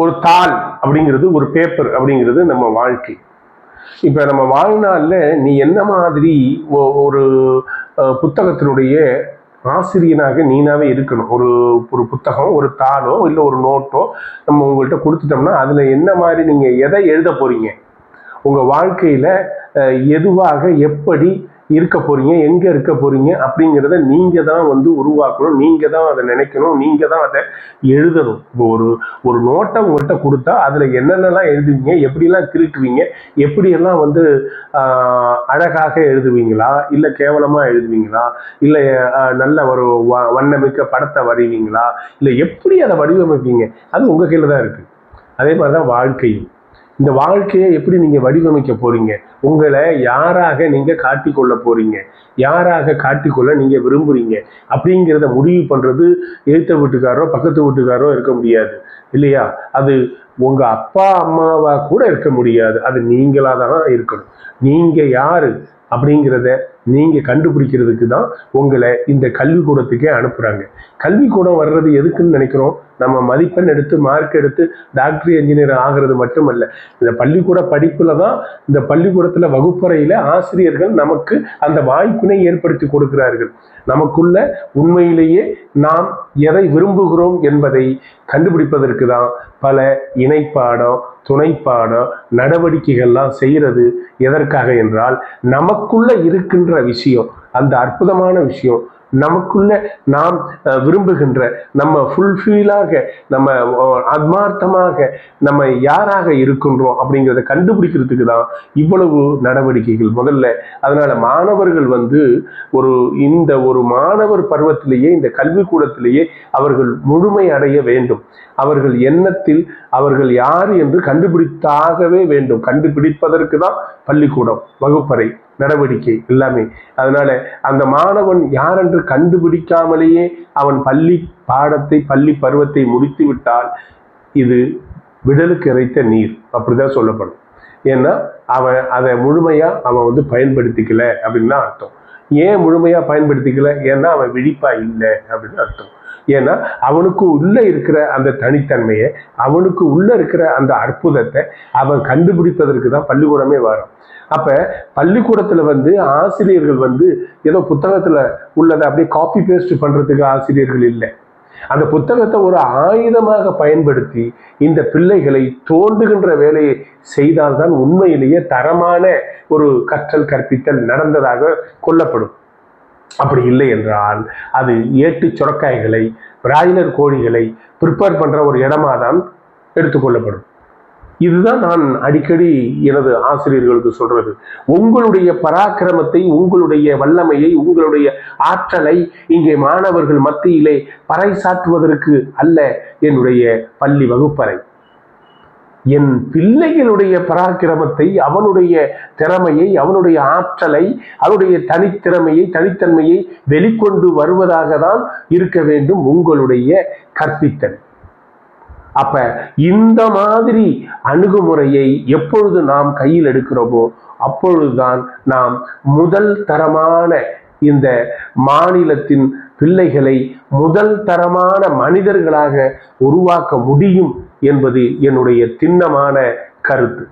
ஒரு தாள் அப்படிங்கிறது, ஒரு பேப்பர் அப்படிங்கிறது நம்ம வாழ்க்கை. இப்ப நம்ம வாழ்நாள்ல நீ என்ன மாதிரி ஒரு புத்தகத்தினுடைய ஆசிரியனாக நீனாவே இருக்கணும். ஒரு ஒரு புத்தகம், ஒரு தாளோ இல்லை ஒரு நோட்டோ நம்ம உங்கள்கிட்ட கொடுத்துட்டோம்னா அதுல என்ன மாதிரி நீங்க எதை எழுத போறீங்க, உங்க வாழ்க்கையில எதுவாக எப்படி இருக்க போறீங்க, எங்க இருக்க போறீங்க அப்படிங்கிறத நீங்க தான் உருவாக்கணும், நீங்க தான் அதை நினைக்கணும், நீங்க தான் அதை எழுதணும். இப்போ ஒரு நோட்டை உங்கள்கிட்ட கொடுத்தா அதுல என்னென்னலாம் எழுதுவீங்க, எப்படிலாம் திருட்டுவீங்க, எப்படியெல்லாம் அழகாக எழுதுவீங்களா, இல்லை கேவலமா எழுதுவீங்களா, இல்லை நல்ல ஒரு வண்ணமிக்க படத்தை வரைவீங்களா, இல்லை எப்படி அதை வடிவமைப்பீங்க, அது உங்க கையில தான் இருக்கு. அதே மாதிரிதான் வாழ்க்கையும். இந்த வாழ்க்கையை எப்படி நீங்க வடிவமைக்க போறீங்க, உங்களை யாராக நீங்க காட்டிக்கொள்ள போறீங்க, யாராக காட்டிக்கொள்ள நீங்க விரும்புறீங்க அப்படிங்கிறத முடிவு பண்றது எதிர்த்த வீட்டுக்காரோ பக்கத்து வீட்டுக்காரோ இருக்க முடியாது இல்லையா? அது உங்க அப்பா அம்மாவா கூட இருக்க முடியாது, அது நீங்களா தான் இருக்கணும். நீங்க யாரு அப்படிங்கிறத நீங்க கண்டுபிடிக்கிறதுக்கு தான் உங்களை இந்த கல்விக்கூடத்துக்கே அனுப்புறாங்க. கல்விக்கூடம் வர்றது எதுக்குன்னு நினைக்கிறோம்? நம்ம மதிப்பெண் எடுத்து மார்க் எடுத்து டாக்டர் இன்ஜினியர் ஆகிறது மட்டுமல்ல, இந்த பள்ளிக்கூட படிப்புல தான், இந்த பள்ளிக்கூடத்துல வகுப்பறையில ஆசிரியர்கள் நமக்கு அந்த வாய்ப்பினை ஏற்படுத்தி கொடுக்கிறார்கள். நமக்குள்ள உண்மையிலேயே நாம் எதை விரும்புகிறோம் என்பதை கண்டுபிடிப்பதற்கு தான் பல இணைப்பாடம் துணைப்பாடம் நடவடிக்கைகள்லாம் செய்யறது. எதற்காக என்றால் நமக்குள்ள இருக்கின்ற விஷயம், அந்த அற்புதமான விஷயம், நமக்குள்ள நாம் விரும்புகின்ற, நம்ம ஃபுல்ஃபில்லாக, நம்ம ஆத்மார்த்தமாக நம்ம யாராக இருக்கின்றோம் அப்படிங்கிறத கண்டுபிடிக்கிறதுக்கு தான் இவ்வளவு நடவடிக்கைகள் முதல்ல. அதனால மாணவர்கள் இந்த ஒரு மாணவர் பருவத்திலேயே, இந்த கல்விக்கூடத்திலேயே அவர்கள் முழுமை அடைய வேண்டும். அவர்கள் எண்ணத்தில் அவர்கள் யார் என்று கண்டுபிடித்தாகவே வேண்டும். கண்டுபிடிப்பதற்கு தான் பள்ளிக்கூடம், வகுப்பறை, நடவடிக்கை எல்லாமே. அதனால அந்த மாணவன் யார் என்று கண்டுபிடிக்காமலேயே அவன் பள்ளி பாடத்தை, பள்ளி பருவத்தை முடித்து விட்டால் இது விடலுக்கு இறைத்த நீர் அப்படிதான் சொல்லப்படும். ஏன்னா அவன் அதை முழுமையா அவன் பயன்படுத்திக்கல அப்படின்னு தான் அர்த்தம். ஏன் முழுமையா பயன்படுத்திக்கல? ஏன்னா அவன் விழிப்பா இல்லை அப்படின்னு அர்த்தம். ஏன்னா அவனுக்கு உள்ள இருக்கிற அந்த தனித்தன்மையை, அவனுக்கு உள்ள இருக்கிற அந்த அற்புதத்தை அவன் கண்டுபிடிப்பதற்கு தான் பள்ளிக்கூடமே வரும். அப்ப பள்ளிக்கூடத்துல ஆசிரியர்கள் ஏதோ புத்தகத்துல உள்ளதை அப்படியே காப்பி பேஸ்ட் பண்றதுக்கு ஆசிரியர்கள் இல்லை. அந்த புத்தகத்தை ஒரு ஆயுதமாக பயன்படுத்தி இந்த பிள்ளைகளை தோண்டுகின்ற வேலையை செய்தால்தான் உண்மையிலேயே தரமான ஒரு கற்றல் கற்பித்தல் நடந்ததாக கொள்ளப்படும். அப்படி இல்லை என்றால் அது ஏட்டு சுரக்காய்களை, பிராய்லர் கோழிகளை ப்ரிப்பேர் பண்ற ஒரு இடமா தான் எடுத்துக்கொள்ளப்படும். இதுதான் நான் அடிக்கடி எனது ஆசிரியர்களுக்கு சொல்றது. உங்களுடைய பராக்கிரமத்தை, உங்களுடைய வல்லமையை, உங்களுடைய ஆற்றலை இங்கே மாணவர்கள் மத்தியிலே பறைசாற்றுவதற்கு அல்ல என்னுடைய பள்ளி வகுப்பறை. என் பிள்ளைகளுடைய பராக்கிரமத்தை, அவனுடைய திறமையை, அவனுடைய ஆற்றலை, அவனுடைய தனித்திறமையை, தனித்தன்மையை வெளிக்கொண்டு வருவதாக தான் இருக்க வேண்டும் உங்களுடைய கற்பித்தல். அப்ப இந்த மாதிரி அணுகுமுறையை எப்பொழுது நாம் கையில் எடுக்கிறோமோ அப்பொழுதுதான் நாம் முதல் தரமான இந்த மாநிலத்தின் பிள்ளைகளை முதல் தரமான மனிதர்களாக உருவாக்க முடியும் என்பது என்னுடைய திண்ணமான கருத்து.